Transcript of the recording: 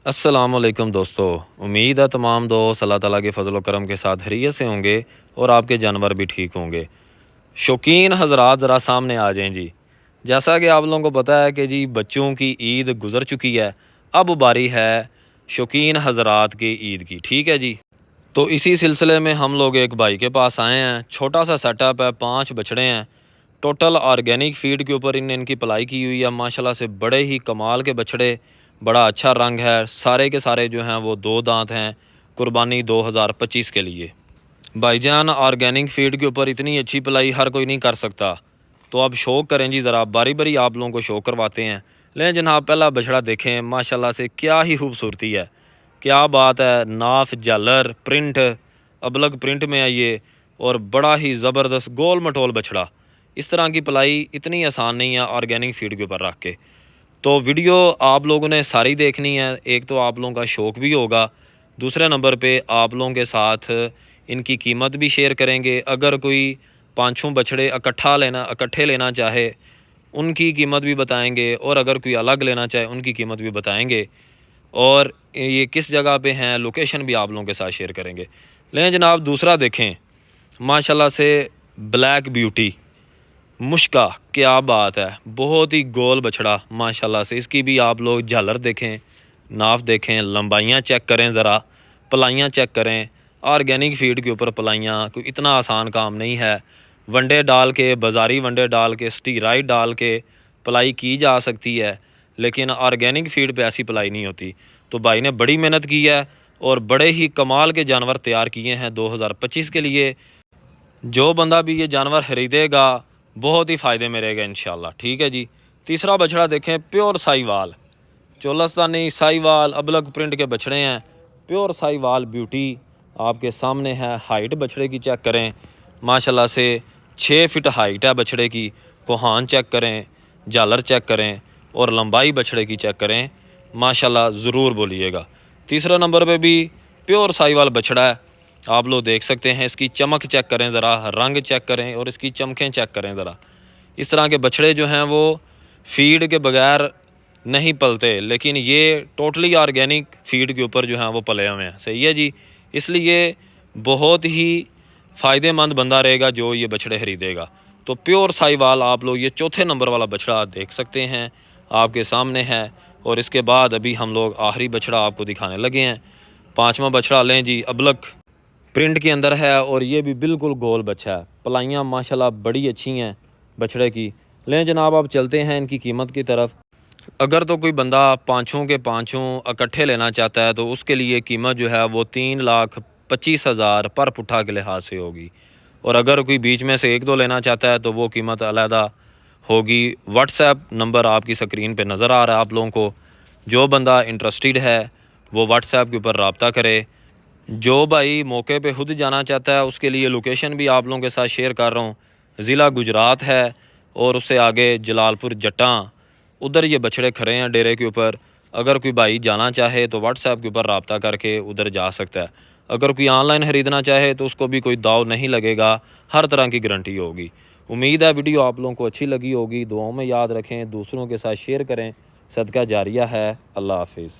अस्सलामुअलैकुम दोस्तों। उम्मीद है तमाम दोस्त अल्लाह ताला के फ़ज़ल व करम के साथ खैरियत से होंगे और आपके जानवर भी ठीक होंगे। शौकीन हज़रात ज़रा सामने आ जाएं जी। जैसा कि आप लोगों को पता है कि जी बच्चों की ईद गुज़र चुकी है, अब बारी है शौकीन हज़रात की ईद की। ठीक है जी। तो इसी सिलसिले में हम लोग एक भाई के पास आए हैं। छोटा सा सेटअप है, 5 बछड़े हैं। टोटल ऑर्गेनिक फीड के ऊपर इनकी पलाई की हुई है। माशाल्लाह से बड़े ही कमाल के बछड़े, बड़ा अच्छा रंग है। सारे के सारे जो हैं वो 2 दांत हैं। कुर्बानी 2025 के लिए। भाईजान ऑर्गेनिक फीड के ऊपर इतनी अच्छी पलाई हर कोई नहीं कर सकता, तो अब शौक़ करें जी, ज़रा बारी बारी आप लोगों को शौक़ करवाते हैं। लें जनाब, पहला बछड़ा देखें। माशाल्लाह से क्या ही खूबसूरती है, क्या बात है। नाफ, झालर, प्रिंट, अबलग प्रिंट में है ये, और बड़ा ही ज़बरदस्त गोल मटोल बछड़ा। इस तरह की पलाई इतनी आसान नहीं है ऑर्गेनिक फीड के ऊपर रख के। तो वीडियो आप लोगों ने सारी देखनी है। एक तो आप लोगों का शौक़ भी होगा, दूसरे नंबर पे आप लोगों के साथ इनकी कीमत भी शेयर करेंगे। अगर कोई 5 बछड़े इकट्ठे लेना चाहे उनकी कीमत भी बताएंगे, और अगर कोई अलग लेना चाहे उनकी कीमत भी बताएंगे, और ये किस जगह पे हैं लोकेशन भी आप लोगों के साथ शेयर करेंगे। लें जनाब, दूसरा देखें। माशाल्लाह से ब्लैक ब्यूटी मुश्का, क्या बात है। बहुत ही गोल बछड़ा माशाल्लाह से। इसकी भी आप लोग झालर देखें, नाफ देखें, लंबाइयाँ चेक करें, ज़रा पलाइयाँ चेक करें। ऑर्गेनिक फीड के ऊपर पलाइयाँ कोई इतना आसान काम नहीं है। वनडे डाल के, बाज़ारी वनडे डाल के, स्टीराइड डाल के पलाई की जा सकती है, लेकिन ऑर्गेनिक फीड पे ऐसी पलाई नहीं होती। तो भाई ने बड़ी मेहनत की है और बड़े ही कमाल के जानवर तैयार किए हैं 2025 के लिए। जो बंदा भी ये जानवर ख़रीदेगा बहुत ही फ़ायदे में रहेगा इंशाल्लाह। ठीक है जी। तीसरा बछड़ा देखें। प्योर साहिवाल, चोलस्तानी साहिवाल अबलग प्रिंट के बछड़े हैं। प्योर साहिवाल ब्यूटी आपके सामने है। हाइट बछड़े की चेक करें, माशाल्लाह से 6 फीट हाइट है बछड़े की। कोहान चेक करें, झालर चेक करें, और लंबाई बछड़े की चेक करें। माशाल्लाह ज़रूर बोलिएगा। तीसरा नंबर पे भी प्योर साहिवाल बछड़ा है, आप लोग देख सकते हैं। इसकी चमक चेक करें, ज़रा रंग चेक करें, और इसकी चमकें चेक करें ज़रा। इस तरह के बछड़े जो हैं वो फीड के बगैर नहीं पलते, लेकिन ये टोटली ऑर्गेनिक फीड के ऊपर जो हैं वो पले हुए हैं। सही है जी। इसलिए बहुत ही फ़ायदेमंद बंदा रहेगा जो ये बछड़े ख़रीदेगा। तो प्योर साहिवाल आप लोग ये चौथे नंबर वाला बछड़ा देख सकते हैं, आपके सामने है। और इसके बाद अभी हम लोग आखिरी बछड़ा आपको दिखाने लगे हैं। 5वां बछड़ा लें जी, अबलग प्रिंट के अंदर है, और ये भी बिल्कुल गोल बच्चा है। पलाइयाँ माशाल्लाह बड़ी अच्छी हैं बछड़े की। लें जनाब, आप चलते हैं इनकी कीमत की तरफ। अगर तो कोई बंदा 5 के 5 इकट्ठे लेना चाहता है तो उसके लिए कीमत जो है वो 3,25,000 पर पुट्ठा के लिहाज से होगी। और अगर कोई बीच में से 1-2 लेना चाहता है तो वो कीमत अलहदा होगी। व्हाट्सएप नंबर आपकी स्क्रीन पे नज़र आ रहा है आप लोगों को। जो बंदा इंटरेस्टेड है वो व्हाट्सएप के ऊपर रब्ता करे। जो भाई मौके पे खुद जाना चाहता है उसके लिए लोकेशन भी आप लोगों के साथ शेयर कर रहा हूँ। ज़िला गुजरात है, और उससे आगे जलालपुर जट्टा, उधर ये बछड़े खड़े हैं डेरे के ऊपर। अगर कोई भाई जाना चाहे तो व्हाट्सएप के ऊपर रब्ता करके उधर जा सकता है। अगर कोई ऑनलाइन ख़रीदना चाहे तो उसको भी कोई दाव नहीं लगेगा, हर तरह की गारंटी होगी। उम्मीद है वीडियो आप लोगों को अच्छी लगी होगी। दुआओं में याद रखें, दूसरों के साथ शेयर करें। सदका जारिया है। अल्लाह हाफिज़।